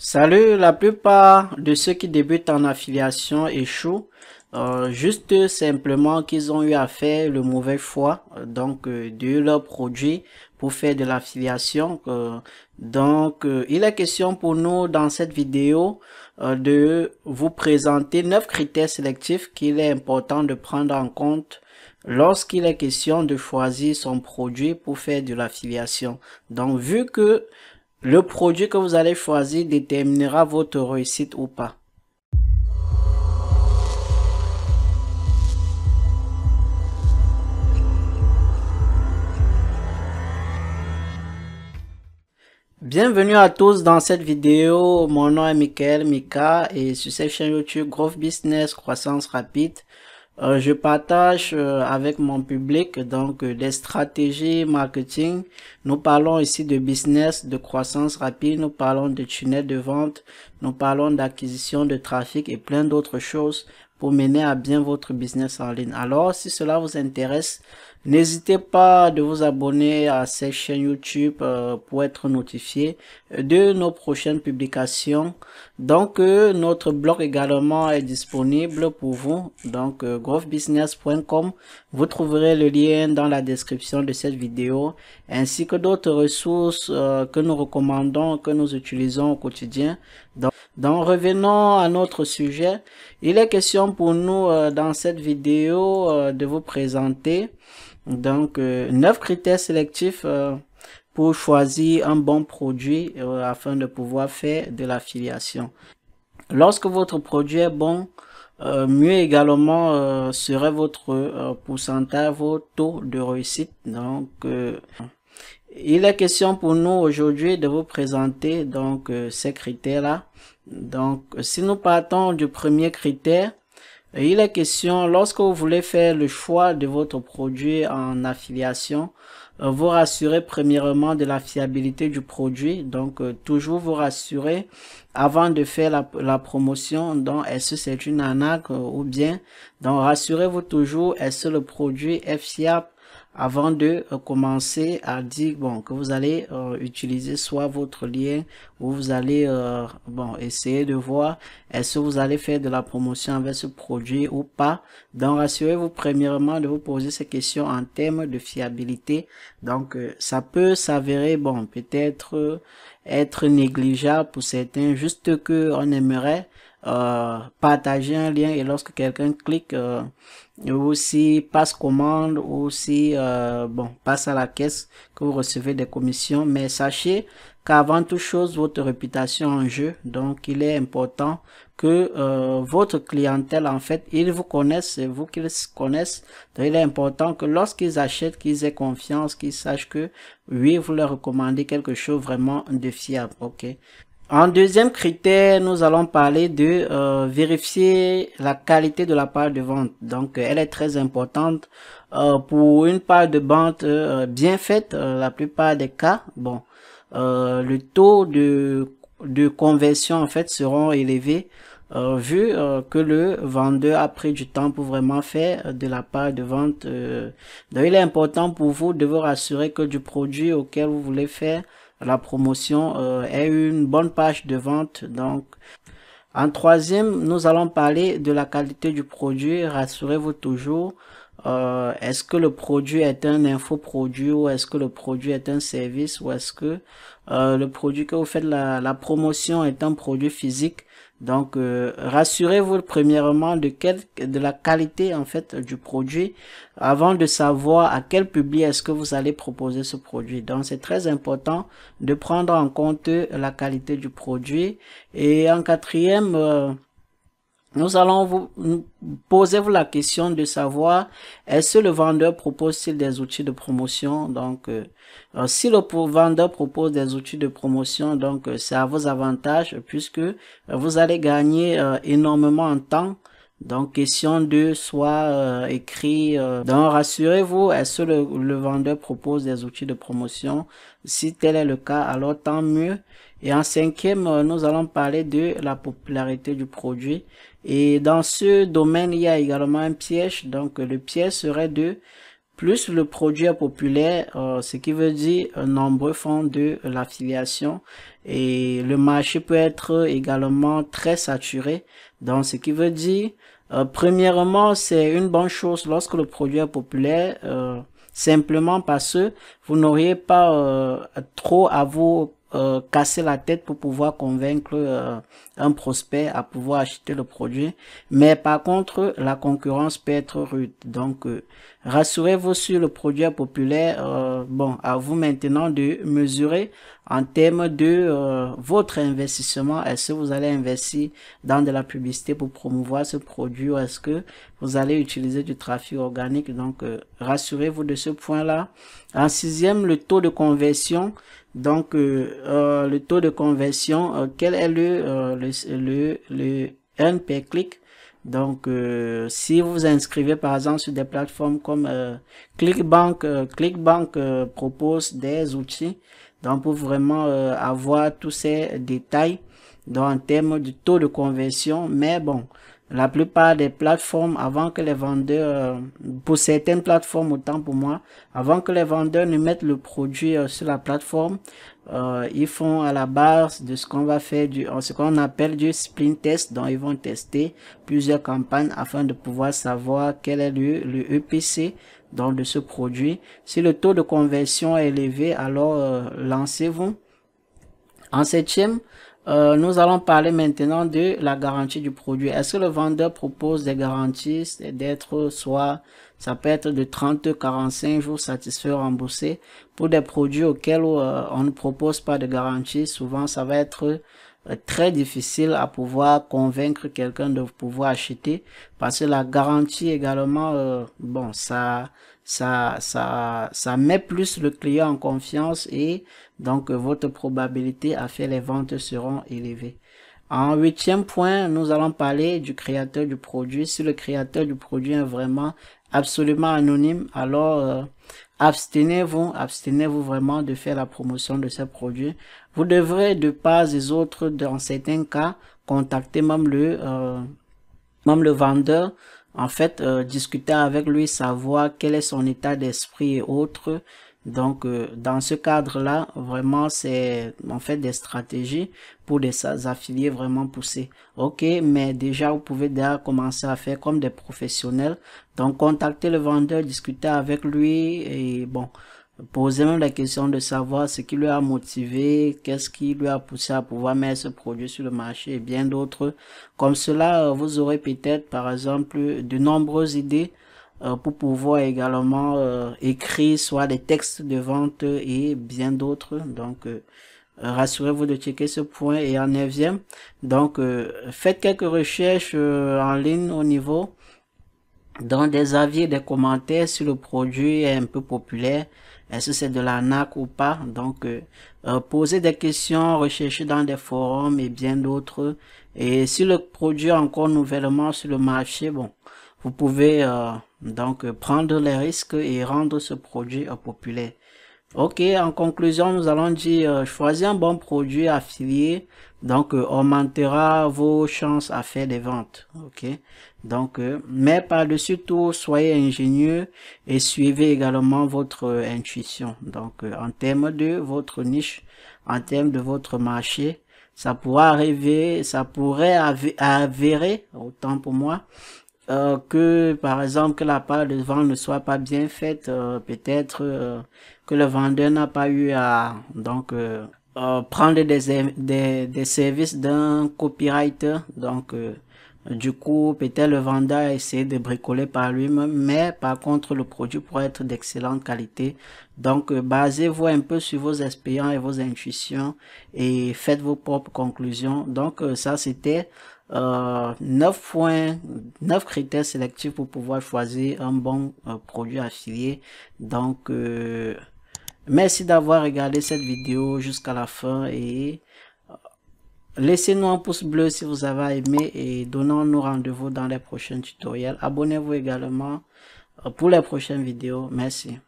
Salut, la plupart de ceux qui débutent en affiliation échouent, juste simplement qu'ils ont eu à faire le mauvais choix de leur produit pour faire de l'affiliation. Il est question pour nous dans cette vidéo de vous présenter 9 critères sélectifs qu'il est important de prendre en compte lorsqu'il est question de choisir son produit pour faire de l'affiliation. Donc, vu que le produit que vous allez choisir déterminera votre réussite ou pas. Bienvenue à tous dans cette vidéo. Mon nom est Michael Mika et sur cette chaîne YouTube Growth Business Croissance Rapide, je partage avec mon public des stratégies marketing. Nous parlons ici de business, de croissance rapide, nous parlons de tunnel de vente, nous parlons d'acquisition de trafic et plein d'autres choses pour mener à bien votre business en ligne. Alors, si cela vous intéresse, n'hésitez pas de vous abonner à cette chaîne YouTube pour être notifié de nos prochaines publications. Notre blog également est disponible pour vous. Growthbusiness.com. Vous trouverez le lien dans la description de cette vidéo, ainsi que d'autres ressources que nous recommandons, que nous utilisons au quotidien. Donc, revenons à notre sujet. Il est question pour nous dans cette vidéo de vous présenter 9 critères sélectifs pour choisir un bon produit afin de pouvoir faire de l'affiliation. Lorsque votre produit est bon, mieux également serait votre pourcentage, votre taux de réussite. Il est question pour nous aujourd'hui de vous présenter ces critères-là. Si nous partons du premier critère, il est question, lorsque vous voulez faire le choix de votre produit en affiliation, vous rassurez premièrement de la fiabilité du produit. Toujours vous rassurer avant de faire la promotion. Donc, est-ce que c'est une arnaque ou bien? Donc, rassurez-vous toujours, est-ce que le produit est fiable avant de commencer à dire que vous allez utiliser soit votre lien ou vous allez essayer de voir est-ce que vous allez faire de la promotion avec ce produit ou pas. Donc rassurez-vous premièrement de vous poser ces questions en termes de fiabilité. Ça peut s'avérer peut-être être négligeable pour certains, juste que on aimerait partager un lien et lorsque quelqu'un clique ou si passe commande ou si passe à la caisse que vous recevez des commissions. Mais sachez qu'avant toute chose, votre réputation en jeu. Donc il est important que votre clientèle, en fait, ils vous connaissent, c'est vous qu'ils connaissent. Donc il est important que lorsqu'ils achètent, qu'ils aient confiance, qu'ils sachent que oui, vous leur recommandez quelque chose vraiment de fiable. Ok. En deuxième critère, nous allons parler de vérifier la qualité de la page de vente. Donc, elle est très importante pour une page de vente bien faite. La plupart des cas, le taux de conversion en fait seront élevés vu que le vendeur a pris du temps pour vraiment faire de la page de vente. Donc, il est important pour vous de vous rassurer que du produit auquel vous voulez faire la promotion est une bonne page de vente. Donc, en troisième, nous allons parler de la qualité du produit. Rassurez-vous toujours, est-ce que le produit est un infoproduit ou est-ce que le produit est un service ou est-ce que le produit que vous faites la promotion est un produit physique. Donc, rassurez-vous premièrement de la qualité en fait du produit avant de savoir à quel public est-ce que vous allez proposer ce produit. Donc, c'est très important de prendre en compte la qualité du produit. Et en quatrième, nous allons vous poser la question de savoir est-ce que le vendeur propose-t-il des outils de promotion. Si le vendeur propose des outils de promotion, c'est à vos avantages puisque vous allez gagner énormément en temps. Donc question de soit écrit. Donc rassurez-vous, est-ce que le vendeur propose des outils de promotion? Si tel est le cas, alors tant mieux. Et en cinquième, nous allons parler de la popularité du produit. Et dans ce domaine, il y a également un piège. Donc le piège serait de plus le produit est populaire, ce qui veut dire nombreux font de l'affiliation et le marché peut être également très saturé. Donc ce qui veut dire premièrement, c'est une bonne chose lorsque le produit est populaire, simplement parce que vous n'auriez pas trop à vous casser la tête pour pouvoir convaincre un prospect à pouvoir acheter le produit. Mais par contre, la concurrence peut être rude. Donc, rassurez-vous sur le produit populaire. Bon, à vous maintenant de mesurer en termes de votre investissement. Est-ce que vous allez investir dans de la publicité pour promouvoir ce produit ou est-ce que vous allez utiliser du trafic organique? Donc, rassurez-vous de ce point-là. En sixième, le taux de conversion. Donc, le taux de conversion, quel est le earn per click? Donc, si vous vous inscrivez par exemple sur des plateformes comme Clickbank, propose des outils donc pour vraiment avoir tous ces détails donc, en termes du taux de conversion. Mais bon, la plupart des plateformes, avant que les vendeurs, pour certaines plateformes, autant pour moi, avant que les vendeurs ne mettent le produit sur la plateforme, ils font à la base de ce qu'on va faire, ce qu'on appelle du sprint test. Donc, ils vont tester plusieurs campagnes afin de pouvoir savoir quel est le EPC donc, de ce produit. Si le taux de conversion est élevé, alors lancez-vous. En septième, nous allons parler maintenant de la garantie du produit. Est-ce que le vendeur propose des garanties d'être soit, ça peut être de 30, 45 jours satisfait ou remboursé. Pour des produits auxquels on ne propose pas de garantie, souvent ça va être très difficile à pouvoir convaincre quelqu'un de pouvoir acheter parce que la garantie également, bon, ça met plus le client en confiance et donc votre probabilité à faire les ventes seront élevées. En huitième point, nous allons parler du créateur du produit. Si le créateur du produit est vraiment absolument anonyme, alors abstenez-vous vraiment de faire la promotion de ces produits. Vous devrez de part et d'autre, dans certains cas, contacter même le vendeur. En fait, discuter avec lui, savoir quel est son état d'esprit et autres. Donc, dans ce cadre-là, vraiment, c'est en fait des stratégies pour des affiliés vraiment poussés. Ok, mais déjà, vous pouvez déjà commencer à faire comme des professionnels. Donc, contacter le vendeur, discuter avec lui et bon, poser même la question de savoir ce qui lui a motivé, qu'est-ce qui lui a poussé à pouvoir mettre ce produit sur le marché et bien d'autres. Comme cela, vous aurez peut-être, par exemple, de nombreuses idées pour pouvoir également écrire soit des textes de vente et bien d'autres. Donc, rassurez-vous de checker ce point. Et en neuvième, donc, faites quelques recherches en ligne au niveau dans des avis et des commentaires si le produit est un peu populaire. Est-ce que c'est de l'arnaque ou pas? Donc, posez des questions, recherchez dans des forums et bien d'autres. Et si le produit est encore nouvellement sur le marché, bon, vous pouvez donc prendre les risques et rendre ce produit populaire. Ok, en conclusion, nous allons dire choisir un bon produit affilié, donc augmentera vos chances à faire des ventes. Ok, donc mais par-dessus tout, soyez ingénieux et suivez également votre intuition. Donc en termes de votre niche, en termes de votre marché, ça pourrait arriver, ça pourrait avérer, autant pour moi, que par exemple que la part de vente ne soit pas bien faite, peut-être que le vendeur n'a pas eu à donc prendre des services d'un copywriter, donc du coup peut-être le vendeur a essayé de bricoler par lui-même, mais par contre le produit pourrait être d'excellente qualité. Donc basez-vous un peu sur vos expériences et vos intuitions et faites vos propres conclusions. Donc ça c'était 9 critères sélectifs pour pouvoir choisir un bon produit affilié. Donc merci d'avoir regardé cette vidéo jusqu'à la fin et laissez-nous un pouce bleu si vous avez aimé et donnons-nous rendez-vous dans les prochains tutoriels. Abonnez-vous également pour les prochaines vidéos. Merci.